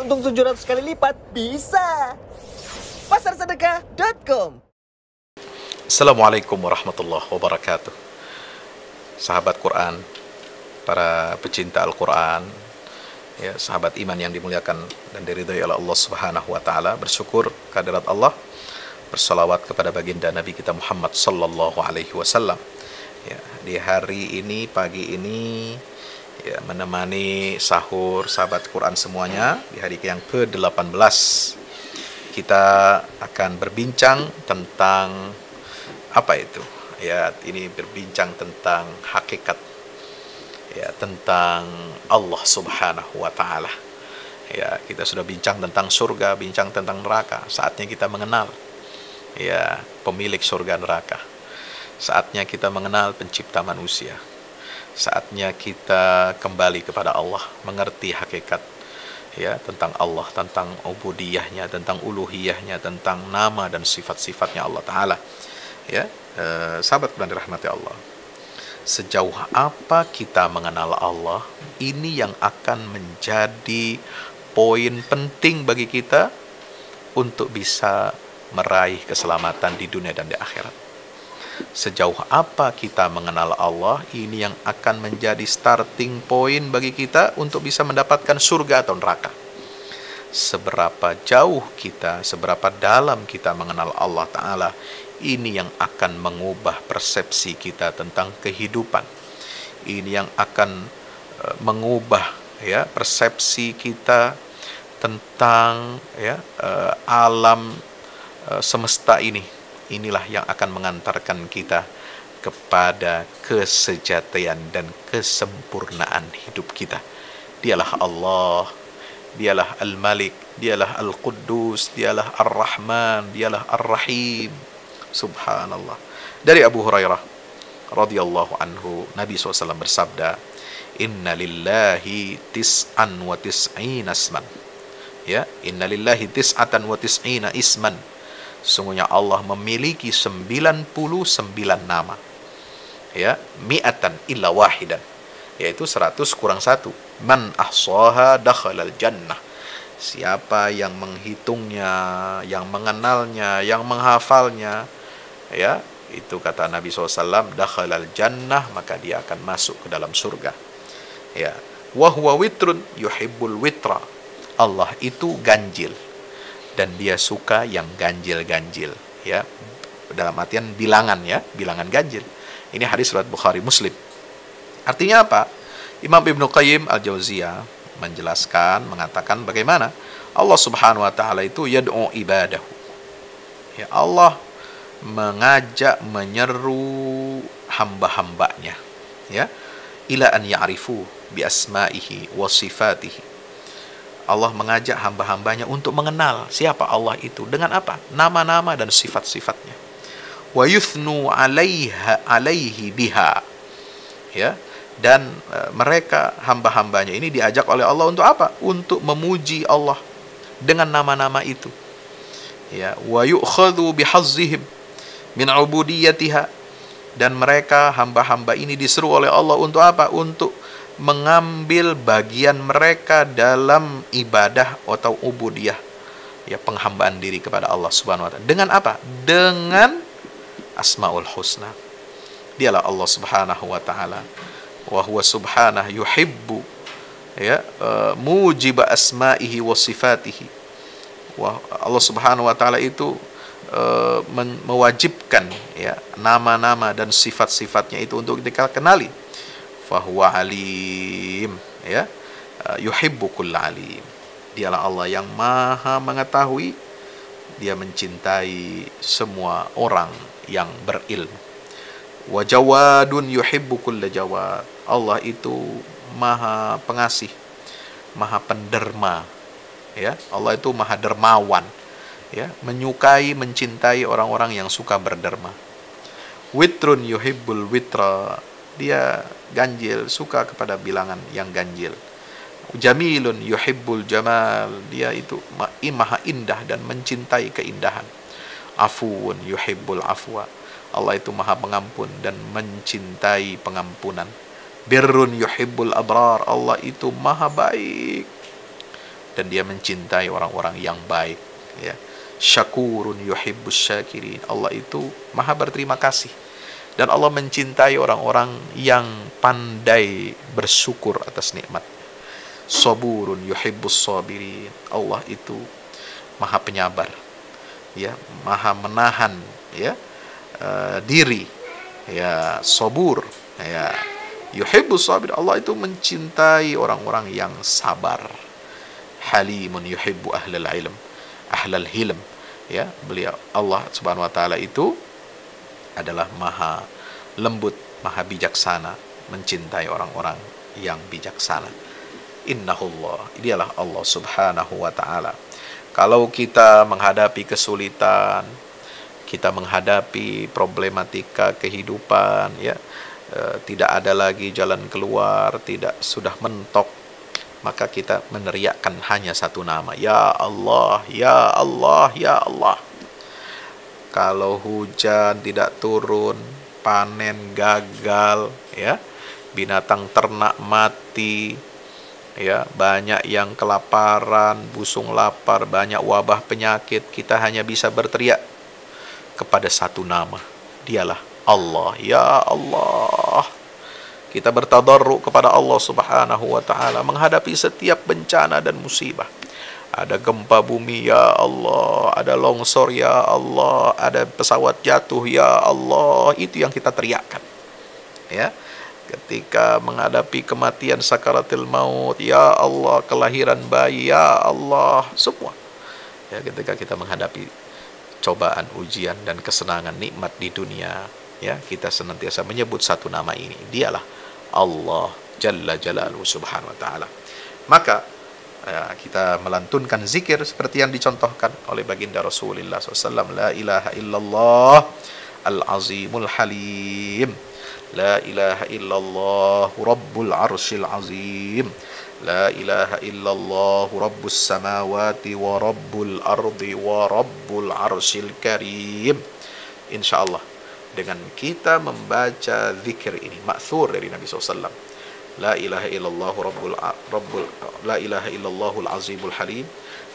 untung 700 kali lipat? Bisa! Pasarsedekah.com. Assalamualaikum warahmatullahi wabarakatuh. Sahabat Quran, para pecinta Al-Quran, ya, sahabat iman yang dimuliakan dan diridhai oleh Allah Subhanahu wa taala, bersyukur kehadirat Allah, bersalawat kepada baginda Nabi kita Muhammad sallallahu alaihi wasallam. Ya, di hari ini, pagi ini, ya, menemani sahur sahabat Quran semuanya di hari yang ke-18, kita akan berbincang tentang apa itu? Ya, ini berbincang tentang hakikat, ya, tentang Allah Subhanahu wa taala. Ya, kita sudah bincang tentang surga, bincang tentang neraka. Saatnya kita mengenal, ya, pemilik surga neraka. Saatnya kita mengenal pencipta manusia. Saatnya kita kembali kepada Allah, mengerti hakikat, ya, tentang Allah, tentang ubudiyahnya, tentang uluhiyahnya, tentang nama dan sifat-sifatnya Allah Ta'ala. Ya, sahabat yang dirahmati Allah, sejauh apa kita mengenal Allah, ini yang akan menjadi poin penting bagi kita untuk bisa meraih keselamatan di dunia dan di akhirat. Sejauh apa kita mengenal Allah, ini yang akan menjadi starting point bagi kita untuk bisa mendapatkan surga atau neraka. Seberapa jauh kita, seberapa dalam kita mengenal Allah Ta'ala, ini yang akan mengubah persepsi kita tentang kehidupan. Ini yang akan mengubah, ya, persepsi kita tentang, ya, alam semesta ini. Inilah yang akan mengantarkan kita kepada kesejatian dan kesempurnaan hidup kita. Dialah Allah, dialah Al-Malik, dialah Al-Quddus, dialah Ar-Rahman, dialah Ar-Rahim. Subhanallah. Dari Abu Hurairah radhiyallahu anhu, Nabi SAW bersabda, Inna lillahi tis'an wa tis'ina isman. Ya, inna lillahi tis'atan wa tis'ina isman. Sungguhnya Allah memiliki 99 nama. Ya, mi'atan illa wahidan. Yaitu 100 kurang 1. Man ahsaha dakhalal jannah. Siapa yang menghitungnya, yang mengenalnya, yang menghafalnya, ya, itu kata Nabi SAW, dakhalal jannah, maka dia akan masuk ke dalam surga. Ya, wa huwa witrun yuhibbul witra. Allah itu ganjil dan dia suka yang ganjil-ganjil, ya, dalam artian bilangan, ya, bilangan ganjil. Ini hadis riwayat Bukhari Muslim. Artinya apa? Imam Ibnu Qayyim Al-Jauziyah menjelaskan, mengatakan bagaimana Allah Subhanahu wa taala itu yad'u ibadahu. Ya, Allah mengajak, menyeru hamba-hambanya, ya, ila an ya'rifu bi asma'ihi wa sifatihi. Allah mengajak hamba-hambanya untuk mengenal siapa Allah itu dengan apa? Nama-nama dan sifat-sifatnya. Wa yuthnu alaihi biha. Ya, dan mereka hamba-hambanya ini diajak oleh Allah untuk apa? Untuk memuji Allah dengan nama-nama itu. Ya, wa yu'khadhu bihazzihim min ubudiyatiha. Dan mereka hamba-hamba ini disuruh oleh Allah untuk apa? Untuk mengambil bagian mereka dalam ibadah atau ubudiyah, ya, penghambaan diri kepada Allah Subhanahu wa taala. Dengan apa? Dengan Asmaul Husna. Dialah Allah Subhanahu wa taala. Wa huwa subhanahu yuhibbu, ya, mujiba asma'ihi wa sifatihi. Allah Subhanahu wa taala itu mewajibkan, ya, nama-nama dan sifat-sifatnya itu untuk kita kenali. Fahuwa alim, ya, yuhibbu kulla alim. Dialah Allah yang maha mengetahui, dia mencintai semua orang yang berilmu. Wa jawadun yuhibbu kulla jawad. Allah itu maha pengasih, maha penderma, ya. Allah itu maha dermawan, ya, menyukai, mencintai orang-orang yang suka berderma. Witrun yuhibbul witra. Dia ganjil, suka kepada bilangan yang ganjil. Jamilun yuhibbul jamal. Dia itu maha indah dan mencintai keindahan. Afuun yuhibbul afwa. Allah itu maha pengampun dan mencintai pengampunan. Birrun yuhibbul abrar. Allah itu maha baik, dan dia mencintai orang-orang yang baik, ya. Syakurun yuhibbus syakirin. Allah itu maha berterima kasih dan Allah mencintai orang-orang yang pandai bersyukur atas nikmat. Saburun yuhibbus sabirin. Allah itu maha penyabar, ya, maha menahan, ya, diri, ya, sabur, ya, yuhibbus sabir. Allah itu mencintai orang-orang yang sabar. Halimun yuhibbu ahlal ilm, ahlal hilm, ya. Beliau Allah Subhanahu wa taala itu adalah maha lembut, maha bijaksana, mencintai orang-orang yang bijaksana. Innahullah, dialah Allah Subhanahu wa taala. Kalau kita menghadapi kesulitan, kita menghadapi problematika kehidupan, ya, tidak ada lagi jalan keluar, sudah mentok, maka kita meneriakkan hanya satu nama, ya Allah, ya Allah, ya Allah. Kalau hujan tidak turun, panen gagal, ya, binatang ternak mati, ya, banyak yang kelaparan, busung lapar, banyak wabah penyakit, kita hanya bisa berteriak kepada satu nama, dialah Allah, ya Allah. Kita bertadarruk kepada Allah Subhanahu wa taala menghadapi setiap bencana dan musibah. Ada gempa bumi, ya Allah, ada longsor, ya Allah, ada pesawat jatuh, ya Allah. Itu yang kita teriakkan, ya. Ketika menghadapi kematian sakaratil maut, ya Allah, kelahiran bayi, ya Allah, semua. Ya, ketika kita menghadapi cobaan, ujian dan kesenangan, nikmat di dunia, ya, kita senantiasa menyebut satu nama ini, dialah Allah Jalla Jalaluhu Subhanahu wa taala. Maka kita melantunkan zikir seperti yang dicontohkan oleh baginda Rasulullah SAW. La ilaha illallah al-azimul halim, la ilaha illallah rabbul arsyil azim, la ilaha illallah rabbus samawati wa rabbul ardi wa rabbul arsyil karim. Insyaallah dengan kita membaca zikir ini, ma'thur dari Nabi SAW, la ilaha illallah la ilaha illallahul azimul halim,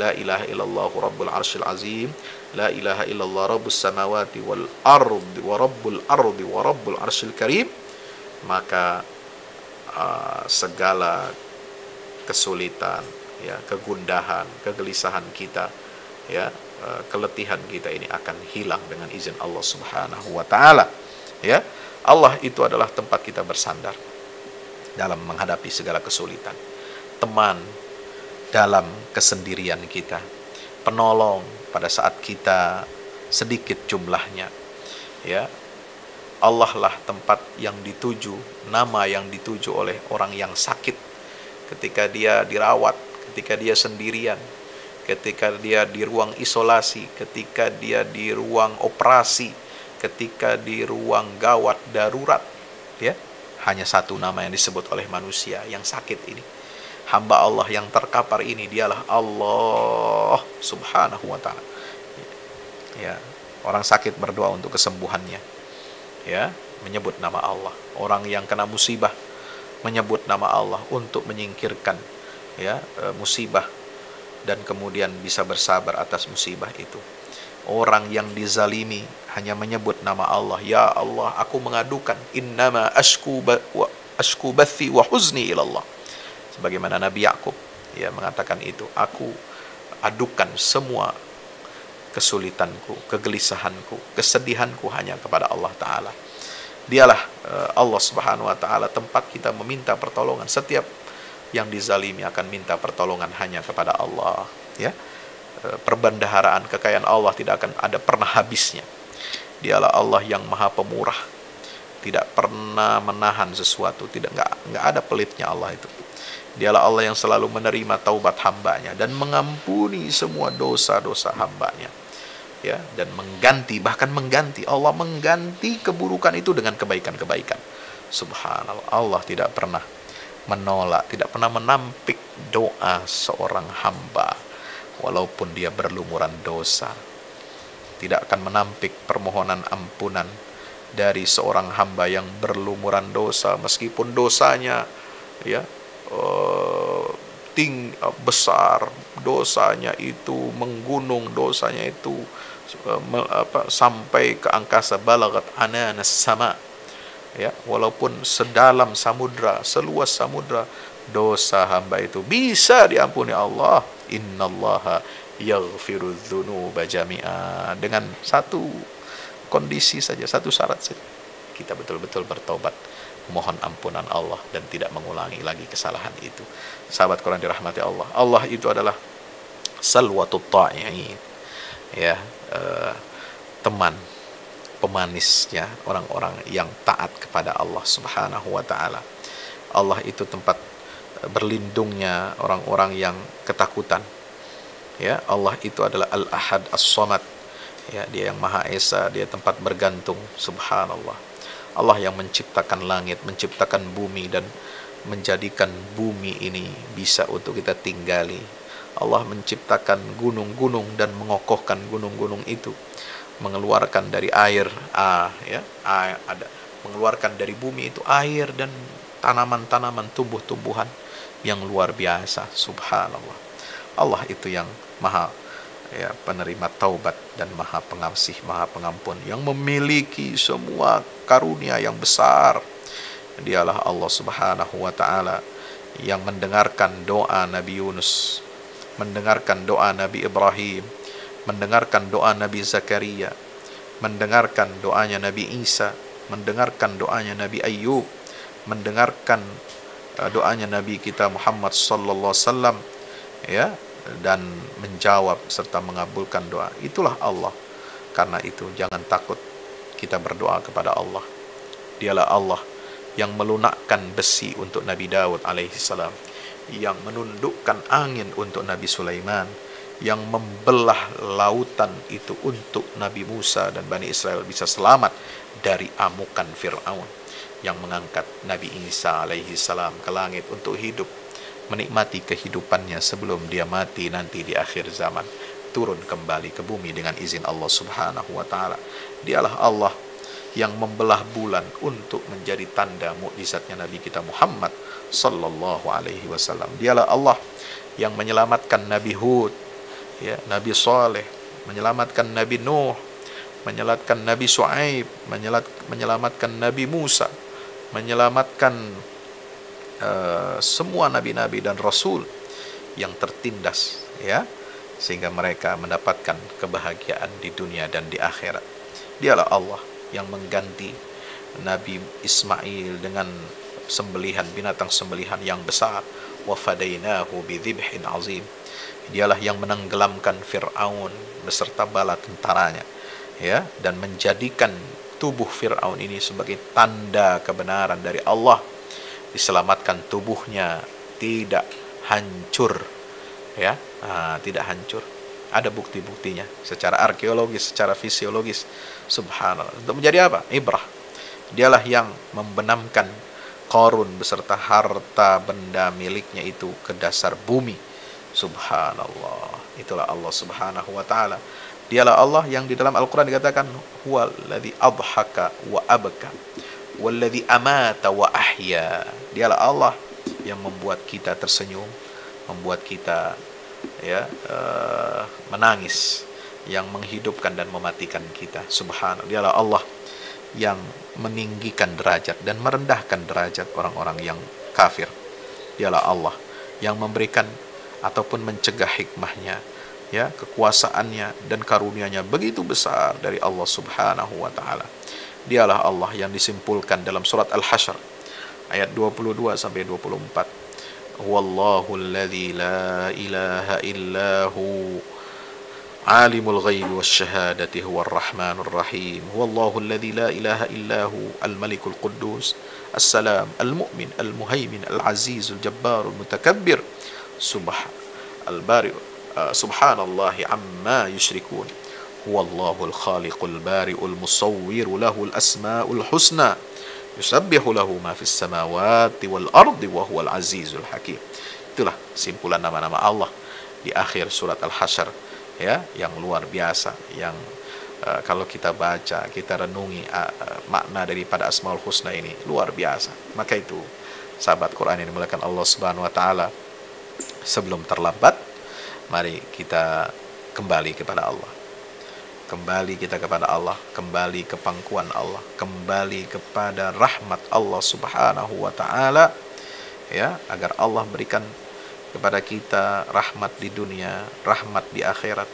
la ilaha illallah rabbul arsyil azim, la ilaha illallah rabbus samawati wal ardi wa rabbul arsyil karim, maka segala kesulitan, ya, kegundahan, kegelisahan kita, ya, keletihan kita ini akan hilang dengan izin Allah Subhanahu wa taala, ya. Allah itu adalah tempat kita bersandar dalam menghadapi segala kesulitan, teman dalam kesendirian kita, penolong pada saat kita sedikit jumlahnya, ya. Allah lah tempat yang dituju, nama yang dituju oleh orang yang sakit ketika dia dirawat, ketika dia sendirian, ketika dia di ruang isolasi, ketika dia di ruang operasi, ketika di ruang gawat darurat, ya. Hanya satu nama yang disebut oleh manusia yang sakit ini. Hamba Allah yang terkapar ini, dialah Allah Subhanahu wa ta'ala. Ya, orang sakit berdoa untuk kesembuhannya, ya, menyebut nama Allah. Orang yang kena musibah menyebut nama Allah untuk menyingkirkan, ya, musibah dan kemudian bisa bersabar atas musibah itu. Orang yang dizalimi hanya menyebut nama Allah, ya Allah, aku mengadukan, innama ashku bathi wa huzni ilallah. Sebagaimana Nabi Yakub, ya, mengatakan itu, aku adukan semua kesulitanku, kegelisahanku, kesedihanku hanya kepada Allah Ta'ala. Dialah Allah Subhanahu wa ta'ala tempat kita meminta pertolongan. Setiap yang dizalimi akan minta pertolongan hanya kepada Allah, ya. Perbendaharaan kekayaan Allah tidak akan ada pernah habisnya. Dialah Allah yang maha pemurah, tidak pernah menahan sesuatu, nggak ada pelitnya Allah itu. Dialah Allah yang selalu menerima taubat hambanya dan mengampuni semua dosa-dosa hambanya, ya, dan bahkan mengganti. Allah mengganti keburukan itu dengan kebaikan-kebaikan. Subhanallah, Allah tidak pernah menolak, tidak pernah menampik doa seorang hamba walaupun dia berlumuran dosa. Tidak akan menampik permohonan ampunan dari seorang hamba yang berlumuran dosa meskipun dosanya, ya, besar, dosanya itu menggunung, dosanya itu sampai ke angkasa, balagat ananas sama, ya, walaupun sedalam samudra, seluas samudra, dosa hamba itu bisa diampuni Allah. Innallaha yaghfiru dzunuba jami'a. Dengan satu kondisi saja, satu syarat saja, kita betul-betul bertobat, mohon ampunan Allah dan tidak mengulangi lagi kesalahan itu. Sahabat Quran dirahmati Allah, Allah itu adalah salwatut ta'i'in, ya, teman pemanisnya orang-orang yang taat kepada Allah Subhanahu wa taala. Allah itu tempat berlindungnya orang-orang yang ketakutan. Ya, Allah itu adalah Al-Ahad As-Samad. Ya, Dia yang Maha Esa, Dia tempat bergantung. Subhanallah. Allah yang menciptakan langit, menciptakan bumi, dan menjadikan bumi ini bisa untuk kita tinggali. Allah menciptakan gunung-gunung dan mengokohkan gunung-gunung itu, mengeluarkan dari air, mengeluarkan dari bumi itu air dan tanaman-tanaman, tumbuh-tumbuhan yang luar biasa. Subhanallah. Allah itu yang maha, ya, penerima taubat dan maha pengasih, maha pengampun, yang memiliki semua karunia yang besar. Dialah Allah Subhanahu wa taala yang mendengarkan doa Nabi Yunus, mendengarkan doa Nabi Ibrahim, mendengarkan doa Nabi Zakaria, mendengarkan doanya Nabi Isa, mendengarkan doanya Nabi Ayyub, mendengarkan doanya Nabi kita Muhammad sallallahu alaihi wasallam, ya, dan menjawab serta mengabulkan doa. Itulah Allah. Karena itu jangan takut kita berdoa kepada Allah. Dialah Allah yang melunakkan besi untuk Nabi Daud alaihissalam, yang menundukkan angin untuk Nabi Sulaiman, yang membelah lautan itu untuk Nabi Musa dan Bani Israel bisa selamat dari amukan Fir'aun, yang mengangkat Nabi Isa alaihissalam ke langit untuk hidup, menikmati kehidupannya sebelum dia mati nanti di akhir zaman, turun kembali ke bumi dengan izin Allah Subhanahu wa taala. Dialah Allah yang membelah bulan untuk menjadi tanda mukjizatnya Nabi kita Muhammad sallallahu alaihi wasallam. Dialah Allah yang menyelamatkan Nabi Hud, ya, Nabi Saleh, menyelamatkan Nabi Nuh, menyelamatkan Nabi Shu'aib, menyelamatkan Nabi Musa, menyelamatkan semua nabi-nabi dan rasul yang tertindas, ya, sehingga mereka mendapatkan kebahagiaan di dunia dan di akhirat. Dialah Allah yang mengganti Nabi Ismail dengan sembelihan, binatang sembelihan yang besar, wa fadainahu bidzibhin azim. Dialah yang menenggelamkan Fir'aun beserta bala tentaranya, ya, dan menjadikan tubuh Fir'aun ini sebagai tanda kebenaran dari Allah. Diselamatkan tubuhnya, tidak hancur, ya, tidak hancur. Ada bukti-buktinya secara arkeologis, secara fisiologis. Subhanallah. Untuk menjadi apa? Ibrah. Dialah yang membenamkan Qarun beserta harta benda miliknya itu ke dasar bumi. Subhanallah. Itulah Allah Subhanahu wa taala. Dialah Allah yang di dalam Al-Quran dikatakan huwallazi adhaka wa abka wallazi amata wa ahya. Dialah Allah yang membuat kita tersenyum, membuat kita, ya, menangis, yang menghidupkan dan mematikan kita. Subhanallah. Dialah Allah yang meninggikan derajat dan merendahkan derajat orang-orang yang kafir. Dialah Allah yang memberikan ataupun mencegah hikmahnya, ya, kekuasaannya dan karunia-Nya begitu besar dari Allah Subhanahu wa taala. Dialah Allah yang disimpulkan dalam surat Al-Hasyr ayat 22 sampai 24. Wallahu alladzi la ilaha illahu alimul ghaibi wasyahadati huwar rahmanur rahim. Wallahu alladzi la ilaha illahu al-malikul quddus as-salam al-mu'min al-muhaimin al-azizul jabbarul mutakabbir subhanallahi amma yushrikun. Huwallahul khaliqul bari'ul musawwiru lahul asma'ul husna yusabbihu lahu ma fis samawati wal ardi wa huwal azizul hakim. Itulah simpulan nama-nama Allah di akhir surat Al-Hasyr, ya, yang luar biasa, yang kalau kita baca, kita renungi makna daripada Asmaul Husna ini luar biasa. Maka itu sahabat Quran yang dimuliakan Allah Subhanahu wa taala, sebelum terlambat Mari kita kembali kepada Allah. Kembali kita kepada Allah, kembali ke pangkuan Allah, kembali kepada rahmat Allah Subhanahu wa taala, ya, agar Allah berikan kepada kita rahmat di dunia, rahmat di akhirat.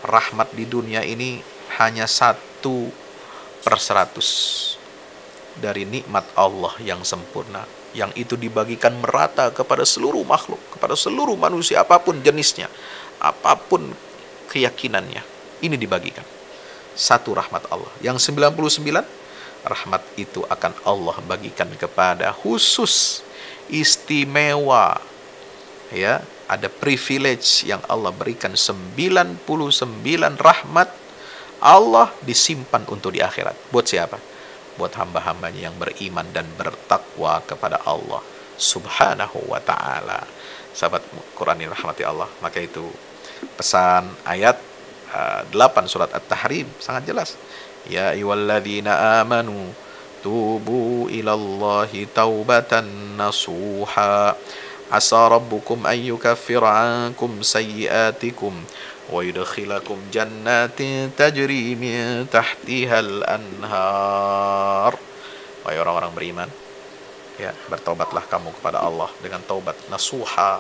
Rahmat di dunia ini hanya 1/100 dari nikmat Allah yang sempurna, yang itu dibagikan merata kepada seluruh makhluk, kepada seluruh manusia, apapun jenisnya, apapun keyakinannya, ini dibagikan. Satu rahmat Allah. Yang 99 rahmat itu akan Allah bagikan kepada khusus, istimewa, ya, ada privilege yang Allah berikan. 99 rahmat Allah disimpan untuk di akhirat. Buat siapa? Buat hamba-hambanya yang beriman dan bertakwa kepada Allah Subhanahu wa ta'ala. Sahabat Quran yang rahmati Allah, maka itu pesan ayat 8 surat At-Tahrim sangat jelas. Ya ayyuhalladzina amanu tubu ilallahi taubatan nasuha asa rabbukum an yukaffira ankum sayyiatikum wa yudkhilakum jannatin tajri min tahtihal anhar. Wahai orang-orang beriman, ya, bertobatlah kamu kepada Allah dengan taubat nasuha,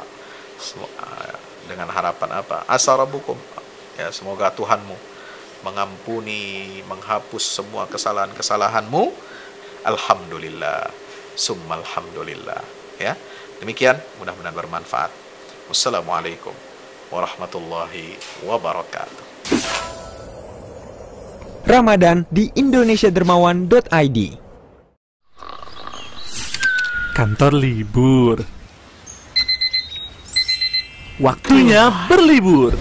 dengan harapan apa? Asa rabbukum, ya, semoga Tuhanmu mengampuni, menghapus semua kesalahan-kesalahanmu. Alhamdulillah, summa alhamdulillah. Ya, demikian, mudah-mudahan bermanfaat. Wassalamualaikum warahmatullahi wabarakatuh. Ramadan di indonesiadermawan.id. Kantor libur, waktunya berlibur.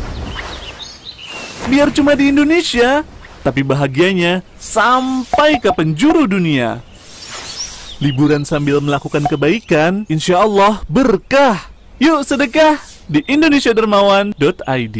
Biar cuma di Indonesia, tapi bahagianya sampai ke penjuru dunia. Liburan sambil melakukan kebaikan, insya Allah berkah. Yuk sedekah di indonesiadermawan.id.